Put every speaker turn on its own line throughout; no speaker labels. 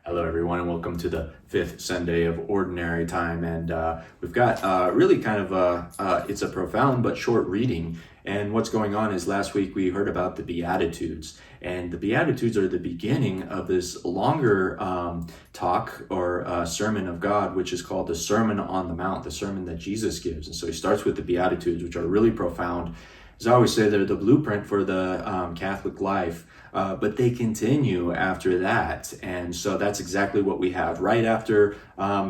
Hello, everyone, and welcome to the fifth Sunday of Ordinary Time. And we've got really kind of it's a profound but short reading. And what's going on is last week we heard about the Beatitudes. And the Beatitudes are the beginning of this longer talk or sermon of God, which is called the Sermon on the Mount, the sermon that Jesus gives. And so he starts with the Beatitudes, which are really profound. As I always say, they're the blueprint for the Catholic life. But they continue after that. And so that's exactly what we have. Right after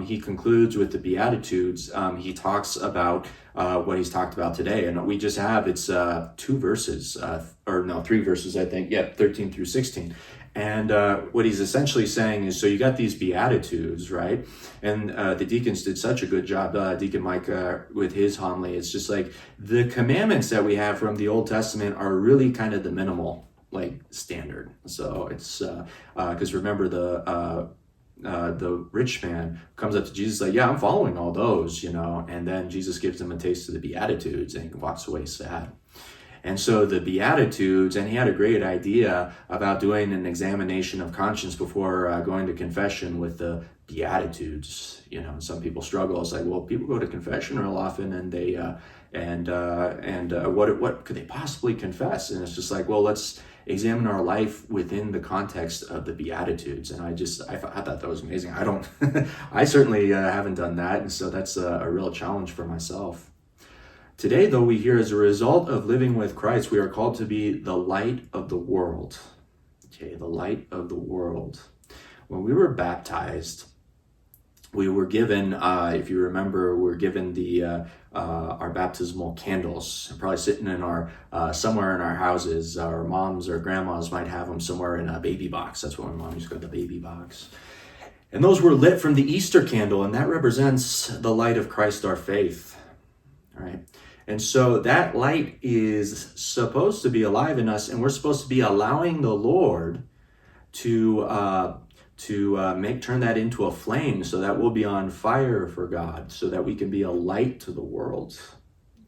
he concludes with the Beatitudes, he talks about what he's talked about today. And we just have, it's three verses, I think. Yeah, 13 through 16. And what he's essentially saying is, so you got these Beatitudes, right? And the deacons did such a good job, Deacon Mike, with his homily. It's just like the commandments that we have from the Old Testament are really kind of the minimal standard. So it's because remember the rich man comes up to Jesus like, yeah, I'm following all those, and then Jesus gives him a taste of the Beatitudes and he walks away sad. And so the Beatitudes, and he had a great idea about doing an examination of conscience before going to confession with the Beatitudes. And some people struggle. It's like, well, people go to confession real often, and they what could they possibly confess? And it's just like, well, let's examine our life within the context of the Beatitudes. And I thought that was amazing. I certainly haven't done that, and so that's a real challenge for myself. Today, though, we hear as a result of living with Christ, we are called to be the light of the world. Okay, the light of the world. When we were baptized, we were given, if you remember, we were given our baptismal candles, probably sitting in our somewhere in our houses. Our moms or grandmas might have them somewhere in a baby box. That's what my mom used to call the baby box. And those were lit from the Easter candle, and that represents the light of Christ, our faith. All right. And so that light is supposed to be alive in us, and we're supposed to be allowing the Lord to turn that into a flame, so that we'll be on fire for God, so that we can be a light to the world.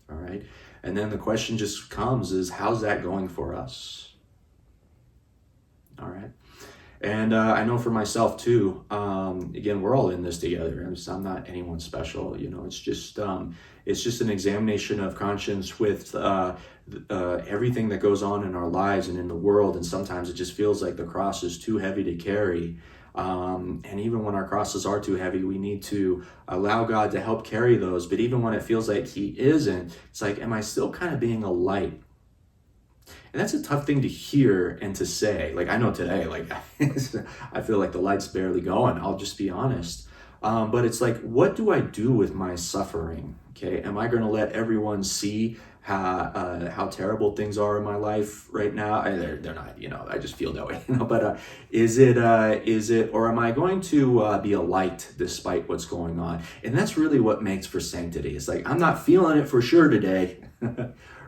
All right. And then the question just comes is, how's that going for us? All right. And I know for myself too, again, we're all in this together. I'm not anyone special, it's just an examination of conscience with everything that goes on in our lives and in the world. And sometimes it just feels like the cross is too heavy to carry. And even when our crosses are too heavy, we need to allow God to help carry those. But even when it feels like he isn't, it's like, am I still kind of being a light? And that's a tough thing to hear and to say. Like, I know today, I feel like the light's barely going. I'll just be honest. But it's like, what do I do with my suffering? Okay, am I going to let everyone see how terrible things are in my life right now? They're not, I just feel that way, But is it, or am I going to be a light despite what's going on? And that's really what makes for sanctity. It's like, I'm not feeling it for sure today,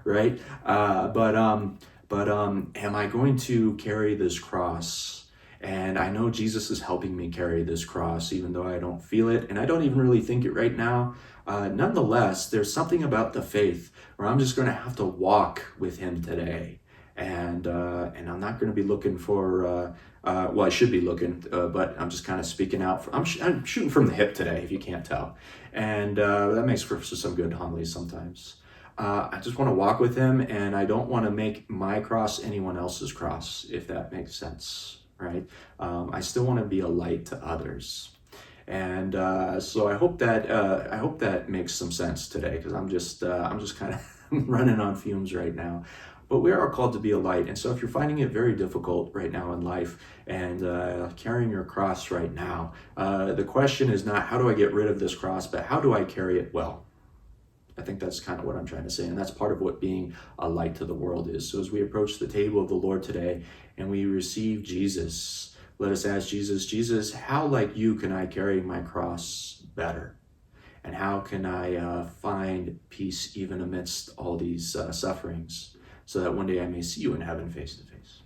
right? But am I going to carry this cross? And I know Jesus is helping me carry this cross, even though I don't feel it, and I don't even really think it right now. Nonetheless, there's something about the faith where I'm just going to have to walk with him today. And I'm not going to be looking for, I should be looking, but I'm just kind of speaking out. I'm shooting from the hip today, if you can't tell. And that makes for some good homilies sometimes. I just want to walk with him, and I don't want to make my cross anyone else's cross, if that makes sense, right? I still want to be a light to others. And so I hope that makes some sense today, because I'm just kind of running on fumes right now. But we are called to be a light. And so if you're finding it very difficult right now in life and carrying your cross right now, the question is not how do I get rid of this cross, but how do I carry it well? I think that's kind of what I'm trying to say. And that's part of what being a light to the world is. So as we approach the table of the Lord today and we receive Jesus, let us ask Jesus, how like you can I carry my cross better? And how can I find peace even amidst all these sufferings, so that one day I may see you in heaven face to face?